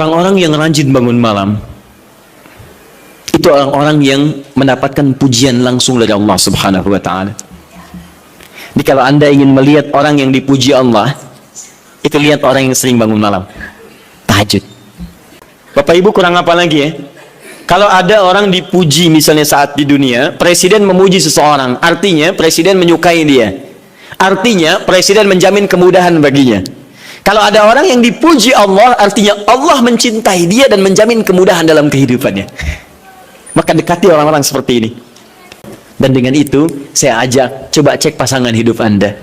Orang-orang yang rajin bangun malam itu orang-orang yang mendapatkan pujian langsung dari Allah Subhanahu wa taala. Jadi kalau Anda ingin melihat orang yang dipuji Allah, itu lihat orang yang sering bangun malam, tahajud. Bapak Ibu kurang apa lagi ya? Kalau ada orang dipuji misalnya saat di dunia, presiden memuji seseorang, artinya presiden menyukai dia. Artinya presiden menjamin kemudahan baginya. Kalau ada orang yang dipuji Allah, artinya Allah mencintai dia dan menjamin kemudahan dalam kehidupannya. Maka dekati orang-orang seperti ini. Dan dengan itu, saya ajak, coba cek pasangan hidup Anda.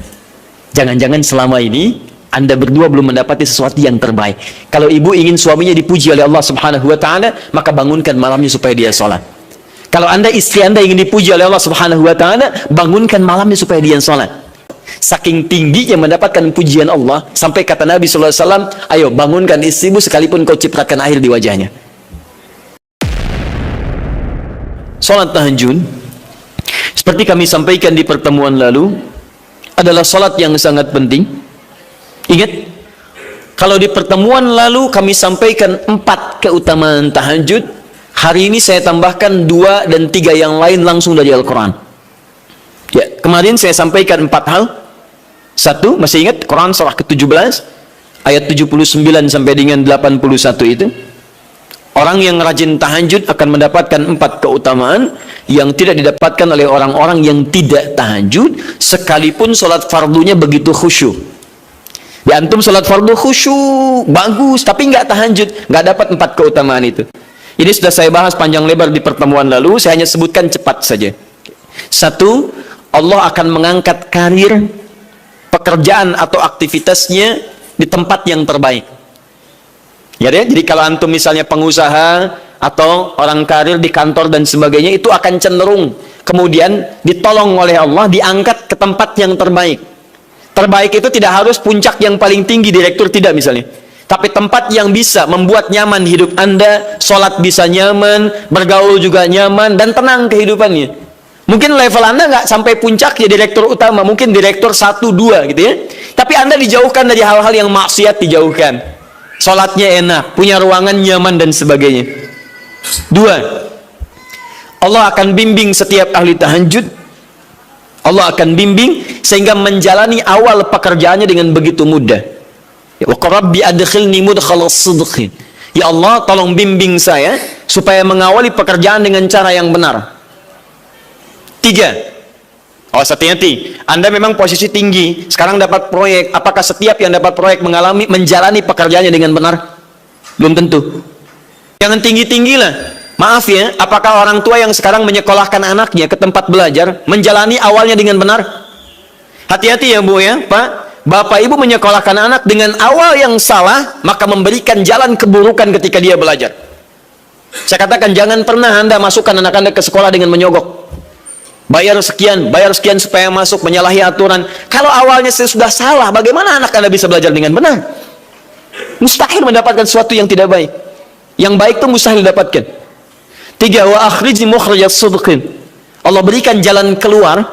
Jangan-jangan selama ini, Anda berdua belum mendapati sesuatu yang terbaik. Kalau ibu ingin suaminya dipuji oleh Allah Subhanahu wa taala, maka bangunkan malamnya supaya dia sholat. Kalau Anda, istri Anda ingin dipuji oleh Allah Subhanahu wa taala, bangunkan malamnya supaya dia sholat. Saking tingginya mendapatkan pujian Allah, sampai kata Nabi SAW, ayo bangunkan istrimu sekalipun kau ciprakan air di wajahnya. Salat tahajud, seperti kami sampaikan di pertemuan lalu, adalah salat yang sangat penting. Ingat, kalau di pertemuan lalu kami sampaikan 4 keutamaan tahajud, hari ini saya tambahkan 2 dan 3 yang lain langsung dari Al-Quran. Ya, kemarin saya sampaikan 4 hal. 1, masih ingat Quran surah ke-17 ayat 79 sampai dengan 81 itu, orang yang rajin tahajud akan mendapatkan 4 keutamaan yang tidak didapatkan oleh orang-orang yang tidak tahajud, sekalipun sholat fardunya begitu khusyuk. Ya, antum sholat fardu khusyuk bagus, tapi nggak tahajud, nggak dapat 4 keutamaan itu. Ini sudah saya bahas panjang lebar di pertemuan lalu, saya hanya sebutkan cepat saja. 1, Allah akan mengangkat karir, pekerjaan atau aktivitasnya di tempat yang terbaik. Ya deh, jadi kalau antum misalnya pengusaha atau orang karir di kantor dan sebagainya, itu akan cenderung kemudian ditolong oleh Allah, diangkat ke tempat yang terbaik. Terbaik itu tidak harus puncak yang paling tinggi, direktur tidak misalnya, tapi tempat yang bisa membuat nyaman hidup Anda, sholat bisa nyaman, bergaul juga nyaman, dan tenang kehidupannya. Mungkin level Anda nggak sampai puncak ya direktur utama, mungkin direktur 1, 2 gitu ya. Tapi Anda dijauhkan dari hal-hal yang maksiat, dijauhkan. Sholatnya enak, punya ruangan nyaman dan sebagainya. 2, Allah akan bimbing setiap ahli tahajud. Allah akan bimbing sehingga menjalani awal pekerjaannya dengan begitu mudah. Ya Rabbi adkhilni mudkhala sidqin. Ya Allah, tolong bimbing saya supaya mengawali pekerjaan dengan cara yang benar. 3, awas hati-hati, Anda memang posisi tinggi, sekarang dapat proyek, apakah setiap yang dapat proyek menjalani pekerjaannya dengan benar? Belum tentu. Jangan tinggi-tinggi lah. Maaf ya, apakah orang tua yang sekarang menyekolahkan anaknya ke tempat belajar menjalani awalnya dengan benar? Hati-hati ya Bu ya, Pak. Bapak Ibu menyekolahkan anak dengan awal yang salah, maka memberikan jalan keburukan ketika dia belajar. Saya katakan, jangan pernah Anda masukkan anak Anda ke sekolah dengan menyogok. Bayar sekian supaya masuk, menyalahi aturan. Kalau awalnya sudah salah, bagaimana anak Anda bisa belajar dengan benar? Mustahil mendapatkan sesuatu yang tidak baik. Yang baik itu mustahil didapatkan. 3, wa akhrijni mukhrajas sidqin. Allah berikan jalan keluar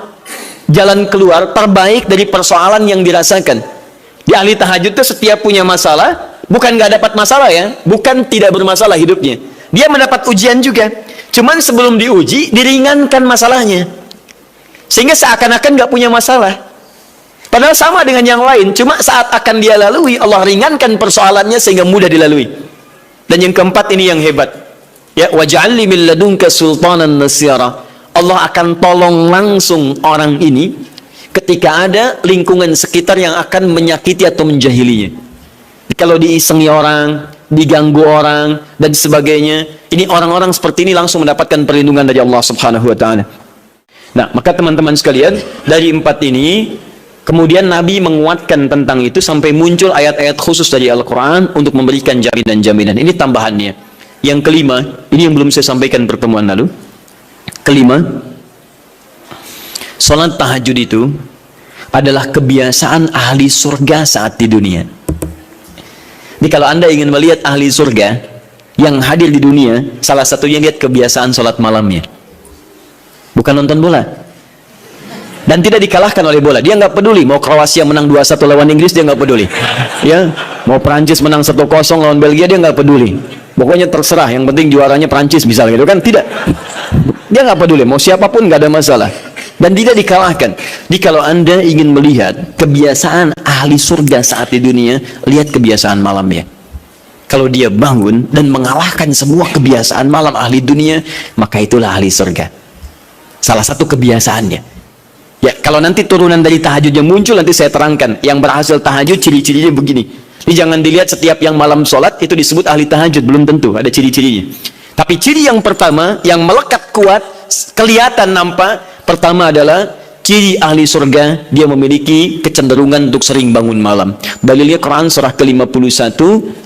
terbaik dari persoalan yang dirasakan. Di ahli tahajud itu setiap punya masalah, bukan nggak dapat masalah ya, bukan tidak bermasalah hidupnya. Dia mendapat ujian juga. Cuman sebelum diuji, diringankan masalahnya. Sehingga seakan-akan nggak punya masalah. Padahal sama dengan yang lain. Cuma saat akan dia lalui, Allah ringankan persoalannya sehingga mudah dilalui. Dan yang keempat ini yang hebat. Ya, waj'alni min ladunka sultanan nasira. Allah akan tolong langsung orang ini ketika ada lingkungan sekitar yang akan menyakiti atau menjahilinya. Kalau diisengi orang, diganggu orang, dan sebagainya, ini orang-orang seperti ini langsung mendapatkan perlindungan dari Allah Subhanahu wa taala. Nah, maka teman-teman sekalian, dari 4 ini kemudian Nabi menguatkan tentang itu sampai muncul ayat-ayat khusus dari Al-Quran untuk memberikan jaminan-jaminan. Ini tambahannya. Yang kelima, ini yang belum saya sampaikan pertemuan lalu. Kelima, sholat tahajud itu adalah kebiasaan ahli surga saat di dunia. Jadi kalau Anda ingin melihat ahli surga yang hadir di dunia, salah satunya lihat kebiasaan sholat malamnya. Bukan nonton bola. dan tidak dikalahkan oleh bola. Dia nggak peduli mau Kroasia menang 2-1 lawan Inggris, dia nggak peduli. Ya, mau Prancis menang 1-0 lawan Belgia, dia nggak peduli. Pokoknya terserah, yang penting juaranya Prancis misalnya gitu kan. Tidak, dia nggak peduli mau siapapun, nggak ada masalah, dan tidak dikalahkan. Jadi kalau Anda ingin melihat kebiasaan ahli surga saat di dunia, lihat kebiasaan malamnya. Kalau dia bangun dan mengalahkan semua kebiasaan malam ahli dunia, maka itulah ahli surga. Salah satu kebiasaannya. Ya, kalau nanti turunan dari tahajud yang muncul, nanti saya terangkan. Yang berhasil tahajud, ciri-cirinya begini. Jadi jangan dilihat setiap yang malam sholat, itu disebut ahli tahajud. Belum tentu, ada ciri-cirinya. Tapi ciri yang pertama, yang melekat kuat, kelihatan nampak, pertama adalah ciri ahli surga, dia memiliki kecenderungan untuk sering bangun malam. Dalilnya Quran surah ke-51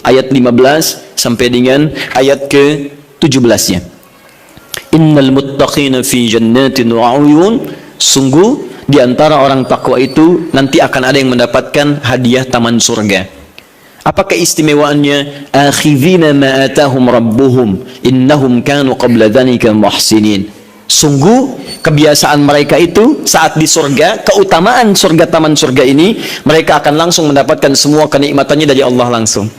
ayat 15 sampai dengan ayat ke-17-nya. Innal muttaqina fi jannatin wa 'uyun, sungguh di antara orang takwa itu nanti akan ada yang mendapatkan hadiah taman surga. Apa keistimewaannya? Akhidhina ma atahum rabbuhum innahum kanu qabla dzalika muhsinin. Sungguh kebiasaan mereka itu saat di surga, keutamaan surga, taman surga ini, mereka akan langsung mendapatkan semua kenikmatannya dari Allah langsung.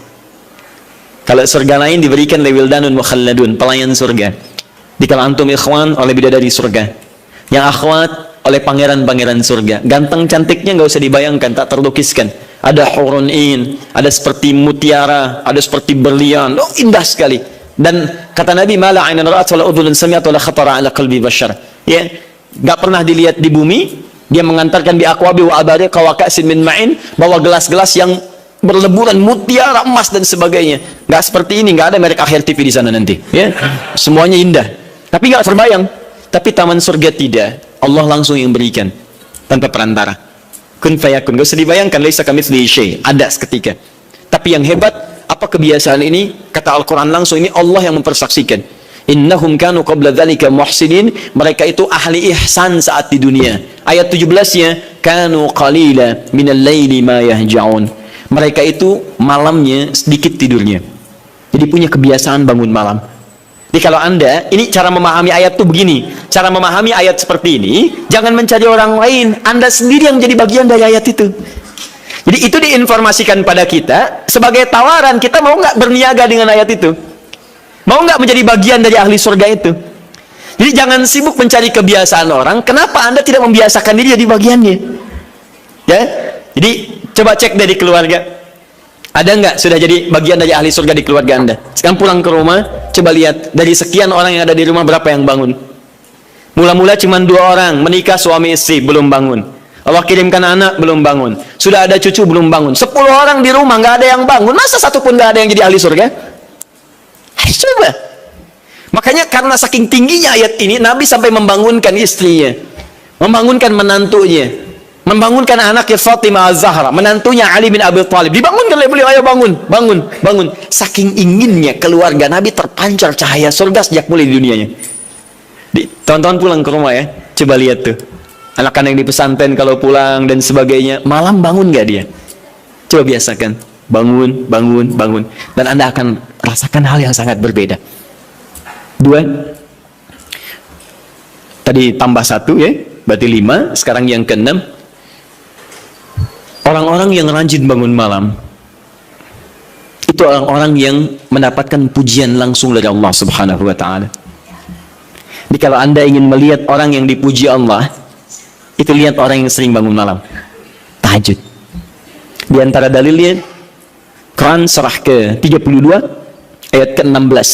Kalau surga lain diberikan lewildanun mukhalladun, pelayan surga. Di kalau antum ikhwan oleh bidadari surga, yang akhwat oleh pangeran-pangeran surga. Ganteng cantiknya nggak usah dibayangkan, tak terlukiskan. Ada hurun in, ada seperti mutiara, ada seperti berlian, oh indah sekali. Dan kata Nabi, mala ainan ra'at wala udhunun sami'at wala khatara ala qalbi bashar. Ya, enggak pernah dilihat di bumi, dia mengantarkan bi aqwabi wa abari qawaqasin min ma'in, bawa gelas-gelas yang berleburan mutiara, emas dan sebagainya. Enggak seperti ini, enggak ada merek akhir TV di sana nanti, ya. Semuanya indah. Tapi enggak terbayang. Tapi taman surga tidak. Allah langsung yang berikan tanpa perantara. Kun fayakun. Enggak usah dibayangkan, laisa kamitslihi syai', ada seketika. Tapi yang hebat, apa kebiasaan ini? Kata Al-Quran langsung, ini Allah yang mempersaksikan. Innahum kanu qabla dzalika muhsinin, mereka itu ahli ihsan saat di dunia. Ayat 17-nya, kanu qalila minal laili ma yahja'un. Mereka itu malamnya sedikit tidurnya. Jadi punya kebiasaan bangun malam. Jadi kalau Anda, ini cara memahami ayat itu begini. Cara memahami ayat seperti ini, jangan mencari orang lain. Anda sendiri yang menjadi bagian dari ayat itu. Jadi itu diinformasikan pada kita sebagai tawaran, kita mau nggak berniaga dengan ayat itu? Mau nggak menjadi bagian dari ahli surga itu? Jadi jangan sibuk mencari kebiasaan orang. Kenapa Anda tidak membiasakan diri jadi bagiannya? Ya, jadi coba cek dari keluarga. Ada nggak sudah jadi bagian dari ahli surga di keluarga Anda? Sekarang pulang ke rumah, coba lihat dari sekian orang yang ada di rumah berapa yang bangun? Mula-mula cuma 2 orang, menikah suami istri belum bangun. Allah kirimkan anak belum bangun, sudah ada cucu belum bangun, 10 orang di rumah nggak ada yang bangun, masa satu pun nggak ada yang jadi ahli surga? Coba. Makanya karena saking tingginya ayat ini, Nabi sampai membangunkan istrinya, membangunkan menantunya, membangunkan anaknya Fatimah Az-Zahra, menantunya Ali bin Abi Thalib, dibangunkan oleh beliau, ayo bangun, bangun, bangun. Saking inginnya keluarga Nabi terpancar cahaya surga sejak mulai di dunianya. Teman-teman pulang ke rumah ya, coba lihat tuh. Anak-anak yang di pesantren kalau pulang dan sebagainya, malam bangun nggak dia? Coba biasakan, bangun, bangun, bangun, dan Anda akan rasakan hal yang sangat berbeda. 2, tadi tambah 1 ya, berarti 5. Sekarang yang ke-6, orang-orang yang rajin bangun malam itu orang-orang yang mendapatkan pujian langsung dari Allah Subhanahu wa Ta'ala. Jadi kalau Anda ingin melihat orang yang dipuji Allah, itu lihat orang yang sering bangun malam, tahajud. Di antara dalilnya Quran surah ke-32 ayat ke-16.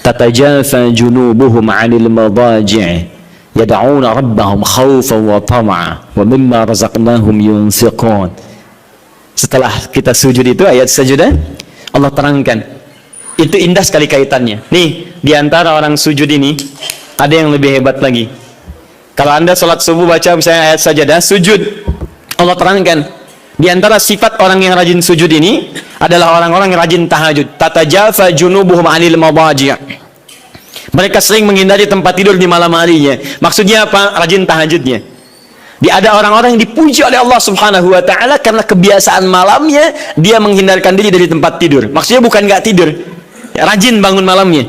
Tatajafa junubuhum 'anil madaji' yad'una rabbahum khaufan wa tama'a wa mimma razaqnahum yunfiqun. Setelah kita sujud itu ayat sajadah, Allah terangkan. Itu indah sekali kaitannya. Nih, di antara orang sujud ini ada yang lebih hebat lagi. Kalau Anda sholat subuh baca misalnya ayat sajadah, sujud, Allah terangkan, di antara sifat orang yang rajin sujud ini adalah orang-orang yang rajin tahajud. Tatajafa junubuhum 'anil madaji'. Mereka sering menghindari tempat tidur di malam harinya. Maksudnya apa? Rajin tahajudnya. Ada orang-orang yang dipuji oleh Allah Subhanahu wa Ta'ala karena kebiasaan malamnya dia menghindarkan diri dari tempat tidur. Maksudnya bukan nggak tidur, rajin bangun malamnya,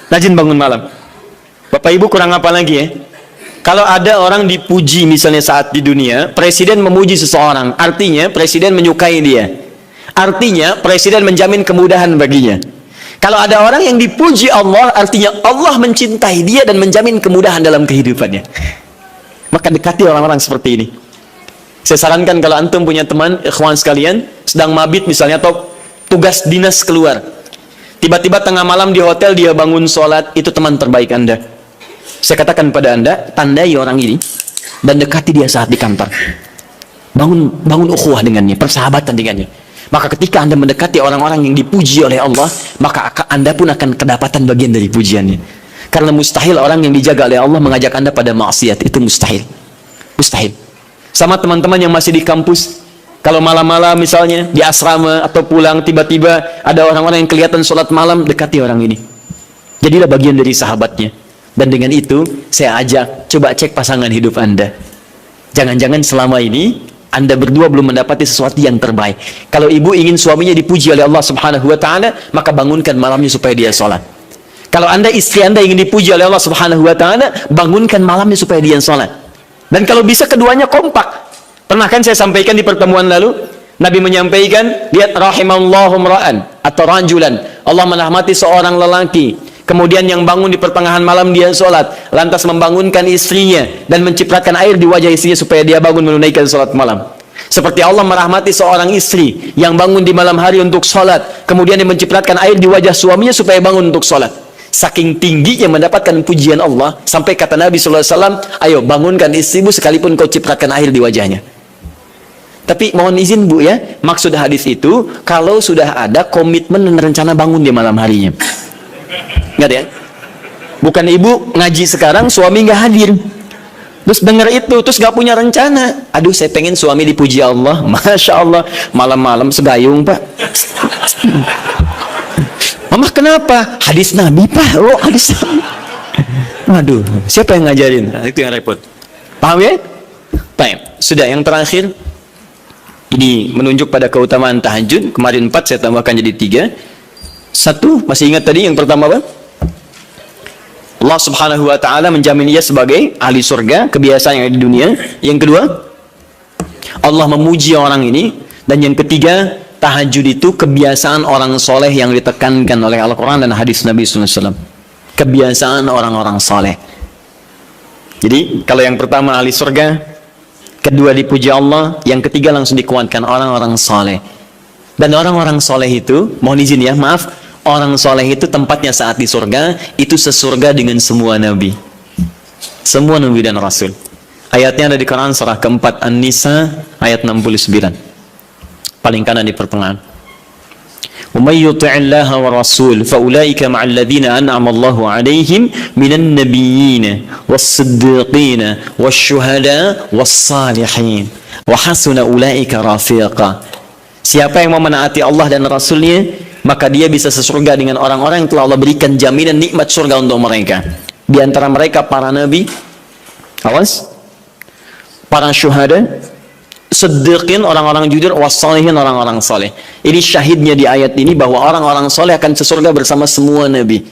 rajin bangun malam. Bapak Ibu kurang apa lagi ya? Kalau ada orang dipuji misalnya saat di dunia, presiden memuji seseorang, artinya presiden menyukai dia. Artinya presiden menjamin kemudahan baginya. Kalau ada orang yang dipuji Allah, artinya Allah mencintai dia dan menjamin kemudahan dalam kehidupannya. Maka dekati orang-orang seperti ini. Saya sarankan kalau antum punya teman, ikhwan sekalian, sedang mabit misalnya atau tugas dinas keluar. Tiba-tiba tengah malam di hotel dia bangun sholat, itu teman terbaik Anda. Saya katakan pada Anda, tandai orang ini dan dekati dia saat di kantor. Bangun ukhuwah dengannya, persahabatan dengannya. Maka ketika Anda mendekati orang-orang yang dipuji oleh Allah, maka Anda pun akan kedapatan bagian dari pujiannya. Karena mustahil orang yang dijaga oleh Allah mengajak Anda pada maksiat, itu mustahil. Mustahil. Sama teman-teman yang masih di kampus, kalau malam-malam misalnya di asrama atau pulang, tiba-tiba ada orang-orang yang kelihatan sholat malam, dekati orang ini. Jadilah bagian dari sahabatnya. Dan dengan itu, saya ajak, coba cek pasangan hidup Anda. Jangan-jangan selama ini, Anda berdua belum mendapati sesuatu yang terbaik. Kalau ibu ingin suaminya dipuji oleh Allah Subhanahu wa Ta'ala, maka bangunkan malamnya supaya dia sholat. Kalau Anda, istri Anda ingin dipuji oleh Allah Subhanahu wa Ta'ala, bangunkan malamnya supaya dia sholat. Dan kalau bisa keduanya kompak. Pernah kan saya sampaikan di pertemuan lalu, Nabi menyampaikan, lihat rahimallahu mra'an atau rajulan. Allah merahmati seorang lelaki. Kemudian yang bangun di pertengahan malam dia sholat, lantas membangunkan istrinya dan mencipratan air di wajah istrinya supaya dia bangun menunaikan sholat malam. Seperti Allah merahmati seorang istri yang bangun di malam hari untuk sholat, kemudian dia mencipratkan air di wajah suaminya supaya bangun untuk sholat. Saking tingginya mendapatkan pujian Allah, sampai kata Nabi SAW, ayo bangunkan istrimu sekalipun kau cipratkan air di wajahnya. Tapi mohon izin Bu ya, maksud hadis itu, kalau sudah ada komitmen dan rencana bangun di malam harinya. Nggak ya? Bukan ibu ngaji sekarang, suami nggak hadir. Terus dengar itu, terus nggak punya rencana. Aduh, saya pengen suami dipuji Allah. Masya Allah, malam-malam segayung Pak. Mama kenapa? Hadis Nabi Pak. Oh, hadis Nabi. Aduh, siapa yang ngajarin? Nah, itu yang repot. Paham ya? Baik, sudah yang terakhir. Ini menunjuk pada keutamaan tahajud. Kemarin 4, saya tambahkan jadi 3. 1, masih ingat tadi yang pertama apa? Allah Subhanahu wa Ta'ala menjamin ia sebagai ahli surga, kebiasaan yang ada di dunia. Yang kedua, Allah memuji orang ini. Dan yang ketiga, tahajud itu kebiasaan orang soleh yang ditekankan oleh Al-Quran dan hadis Nabi SAW. Kebiasaan orang-orang soleh. Jadi, kalau yang pertama ahli surga, kedua dipuji Allah, yang ketiga langsung dikuatkan orang-orang soleh. Dan orang-orang soleh itu, mohon izin ya, maaf, orang soleh itu tempatnya saat di surga, itu sesurga dengan semua nabi. Semua nabi dan rasul. Ayatnya ada di Quran surah keempat An-Nisa ayat 69. Paling kanan di pertengahan. وَمَنْ يُطِعِ اللَّهَ وَرَسُولَهُ فَأُولَئِكَ مَعَ الَّذِينَ أَنْعَمَ اللَّهُ عَلَيْهِمْ مِنَ النَّبِيِّينَ وَالصِّدِّيقِينَ وَالشُّهَدَاءِ وَالصَّالِحِينَ وَحَسُنَ أُولَئِكَ رَفِيقًا. Siapa yang mau menaati Allah dan Rasulnya, maka dia bisa sesurga dengan orang-orang yang telah Allah berikan jaminan nikmat surga untuk mereka. Di antara mereka para nabi, awas, para syuhada, siddiqin, orang-orang jujur, wassalihin, orang-orang saleh. Ini syahidnya di ayat ini bahwa orang-orang saleh akan sesurga bersama semua nabi.